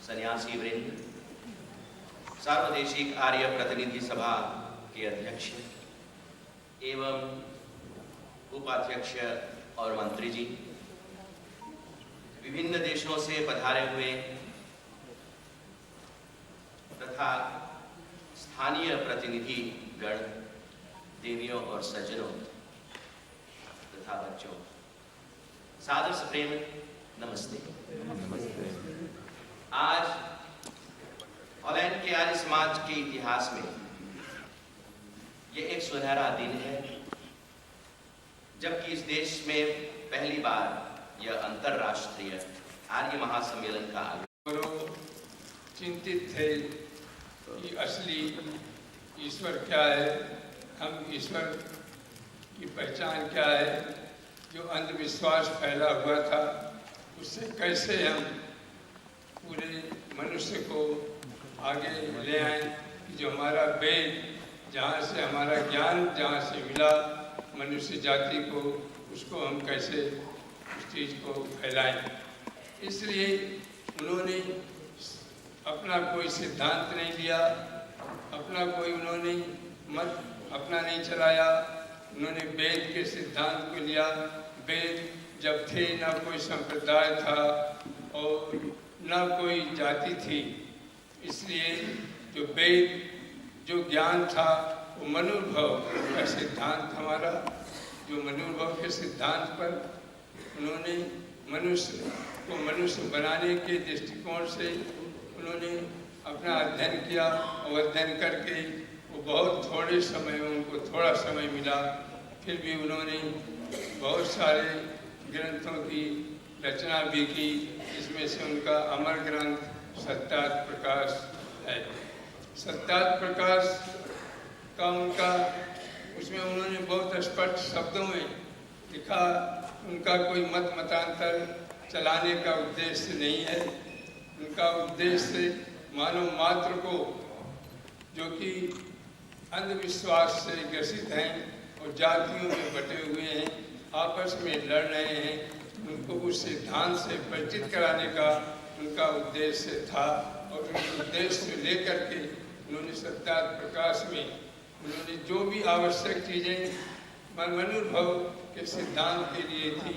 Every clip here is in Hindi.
सन्यासी वृंद, सार्वदेशिक आर्य प्रतिनिधि सभा के अध्यक्ष एवं उपाध्यक्ष और मंत्री जी, विभिन्न देशों से पधारे हुए तथा स्थानीय प्रतिनिधि गण, देवियों और सज्जनों तथा बच्चों, सादर से प्रेम नमस्ते। आज हॉलैंड के आर्य समाज के इतिहास में ये एक सुनहरा दिन है, जबकि इस देश में पहली बार यह अंतरराष्ट्रीय आर्य महासम्मेलन का आयोजन। चिंतित थे कि असली ईश्वर क्या है, हम ईश्वर की पहचान क्या है। जो अंधविश्वास फैला हुआ था उससे कैसे हम पूरे मनुष्य को आगे ले आए कि जो हमारा वेद, जहाँ से हमारा ज्ञान जहाँ से मिला मनुष्य जाति को, उसको हम कैसे उस चीज़ को फैलाएं। इसलिए उन्होंने अपना कोई सिद्धांत नहीं लिया, अपना कोई उन्होंने मत अपना नहीं चलाया। उन्होंने वेद के सिद्धांत को लिया। वेद जब थे ना कोई संप्रदाय था और ना कोई जाति थी, इसलिए जो वेद जो ज्ञान था वो मनुभव का सिद्धांत हमारा, जो मनुभव के सिद्धांत पर उन्होंने मनुष्य को मनुष्य बनाने के दृष्टिकोण से उन्होंने अपना अध्ययन किया और अध्ययन करके वो बहुत थोड़े समय में, उनको थोड़ा समय मिला, फिर भी उन्होंने बहुत सारे ग्रंथों की रचना भी की। इसमें से उनका अमर ग्रंथ सत्यार्थ प्रकाश है। सत्यार्थ प्रकाश का उनका उसमें उन्होंने बहुत स्पष्ट शब्दों में लिखा, उनका कोई मतांतर चलाने का उद्देश्य नहीं है। उनका उद्देश्य मानव मात्र को जो कि अंधविश्वास से ग्रसित हैं और जातियों में बटे हुए हैं, आपस में लड़ रहे हैं, उनको उस सिद्धांत से परिचित कराने का उनका उद्देश्य था। और उस उद्देश्य लेकर के उन्होंने सत्यार्थ प्रकाश में उन्होंने जो भी आवश्यक चीज़ें मनुभव के सिद्धांत के लिए थी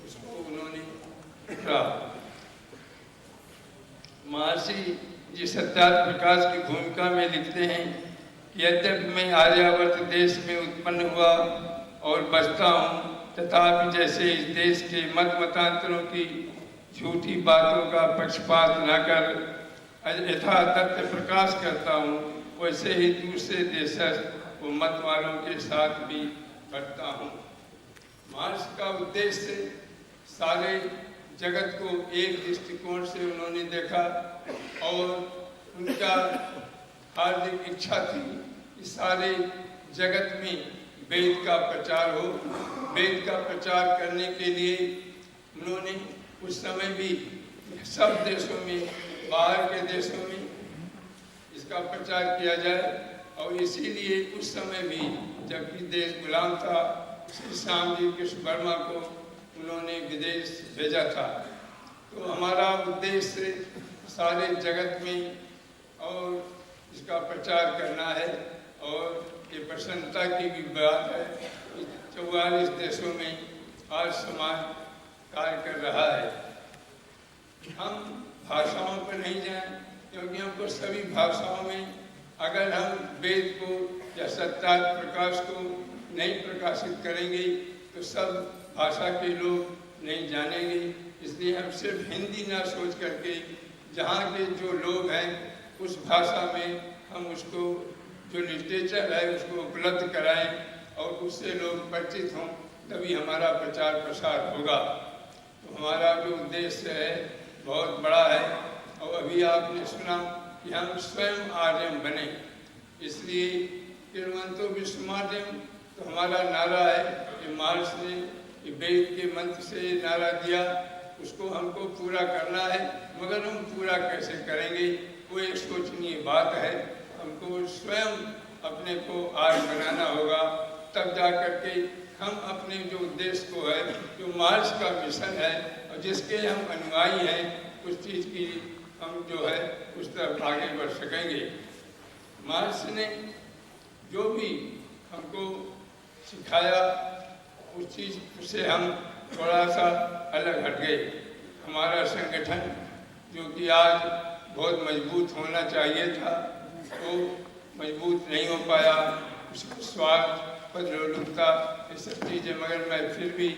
उसको उन्होंने लिखा। महर्षि जी सत्यार्थ प्रकाश की भूमिका में लिखते हैं कि यद्यपि मैं आर्यावर्त देश में उत्पन्न हुआ और बसता हूँ, तथापि जैसे इस देश के मतांतरों की झूठी बातों का पक्षपात न कर यथा तथ्य प्रकाश करता हूँ, वैसे ही दूसरे देशस्थ व मत वालों के साथ भी करता हूँ। महर्षि का उद्देश्य सारे जगत को एक दृष्टिकोण से उन्होंने देखा और उनका हार्दिक इच्छा थी कि सारे जगत में वेद का प्रचार हो। वेद का प्रचार करने के लिए उन्होंने उस समय भी सब देशों में, बाहर के देशों में इसका प्रचार किया जाए। और इसीलिए उस समय भी जबकि देश गुलाम था, श्री श्याम जी कृष्ण वर्मा को उन्होंने विदेश भेजा था। तो हमारा उद्देश्य सारे जगत में और इसका प्रचार करना है। और ये प्रसन्नता की भी बात है कि 44 देशों में आज समाज कार्य कर रहा है। हम भाषाओं पर नहीं जाएं, क्योंकि हमको सभी भाषाओं में अगर हम वेद को या सत्यार्थ प्रकाश को नहीं प्रकाशित करेंगे तो सब भाषा के लोग नहीं जानेंगे। इसलिए हम सिर्फ हिंदी ना सोच करके जहाँ के जो लोग हैं उस भाषा में हम उसको जो लिटरेचर है उसको उपलब्ध कराएं और उससे लोग परिचित हों, तभी हमारा प्रचार प्रसार होगा। तो हमारा जो उद्देश्य है बहुत बड़ा है। और अभी आपने सुना कि हम स्वयं आर्यम बने, इसलिए किरवंतो विश्वमार्यम तो हमारा नारा है। कि महर्षि ने वेद के मंत्र से नारा दिया, उसको हमको पूरा करना है। मगर हम पूरा कैसे करेंगे, वो एक सोचनीय बात है। हमको स्वयं अपने को आर्य बनाना होगा, तब जा करके हम अपने जो उद्देश्य को है, जो महर्षि का मिशन है और जिसके हम अनुयायी हैं, उस चीज़ की हम जो है उस तरफ आगे बढ़ सकेंगे। महर्षि ने जो भी हमको सिखाया उस चीज़ से हम थोड़ा सा अलग हट गए। हमारा संगठन जो कि आज बहुत मजबूत होना चाहिए था, वो मजबूत नहीं हो पाया। उसका स्वार्थ, पदलोलुपता, ये सब चीज़ें। मगर मैं फिर भी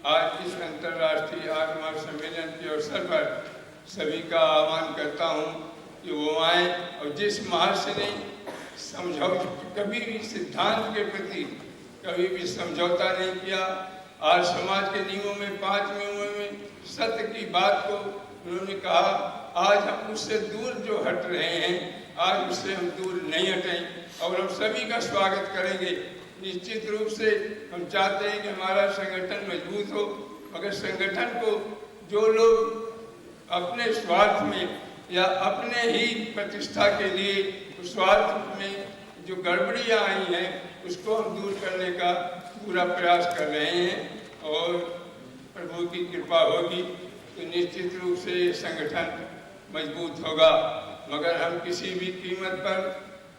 आज इस अंतर्राष्ट्रीय आत्मा सम्मेलन के अवसर पर सभी का आह्वान करता हूँ कि वो आए। और जिस महर्षि ने कभी भी सिद्धांत के प्रति कभी भी समझौता नहीं किया, आज समाज के नियमों में 5 नियमों में सत्य की बात को उन्होंने कहा, आज हम उससे दूर जो हट रहे हैं, आज उससे हम दूर नहीं हटें और हम सभी का स्वागत करेंगे। निश्चित रूप से हम चाहते हैं कि हमारा संगठन मजबूत हो, मगर संगठन को जो लोग अपने स्वार्थ में या अपने ही प्रतिष्ठा के लिए स्वार्थ में जो गड़बड़ियाँ आई हैं उसको हम दूर करने का पूरा प्रयास कर रहे हैं। और प्रभु की कृपा होगी तो निश्चित रूप से ये संगठन मजबूत होगा। मगर हम किसी भी कीमत पर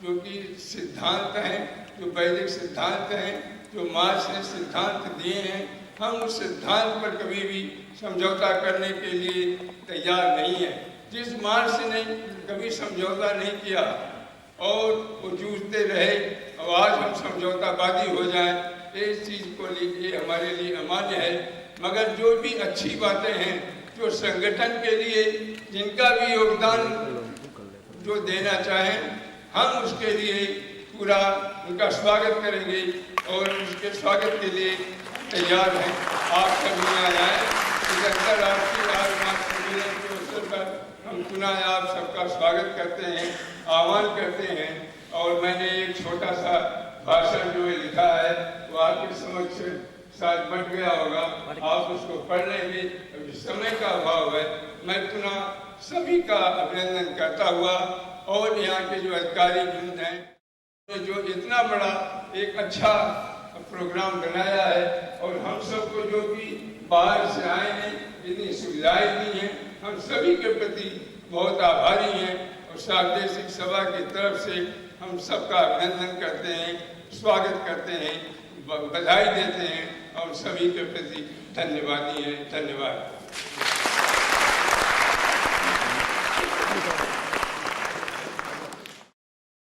जो कि सिद्धांत हैं, जो वैदिक सिद्धांत हैं, जो महर्षि ने सिद्धांत दिए हैं, हम उस सिद्धांत पर कभी भी समझौता करने के लिए तैयार नहीं है। जिस महर्षि ने कभी समझौता नहीं किया और वो जूझते रहे और आज हम समझौतावादी हो जाएं, इस चीज़ को ये हमारे लिए अमान्य है। मगर जो भी अच्छी बातें हैं, जो संगठन के लिए जिनका भी योगदान जो देना चाहें, हम उसके लिए पूरा उनका स्वागत करेंगे और उसके स्वागत के लिए तैयार हैं। आप सभी यहाँ आए। इस अंतर्राष्ट्रीय आत्मा सम्मेलन के अवसर पर हम पुनः आप सबका स्वागत करते हैं, आह्वान करते हैं। और मैंने एक छोटा सा भाषण जो है लिखा है वो आपके समक्ष शायद बढ़ गया होगा, आप उसको पढ़ लेंगे। अभी समय का अभाव है। मैं पुनः सभी का अभिनंदन करता हुआ और यहाँ के जो अधिकारी वृंद हैं जो इतना बड़ा एक अच्छा प्रोग्राम बनाया है और हम सबको जो भी बाहर से आए हैं इतनी सुविधाएं दी हैं, हम सभी के प्रति बहुत आभारी हैं और सार्वदेशिक सभा की तरफ से हम सबका अभिनंदन करते हैं, स्वागत करते हैं, बधाई देते हैं और सभी के प्रति धन्यवादी हैं। धन्यवाद।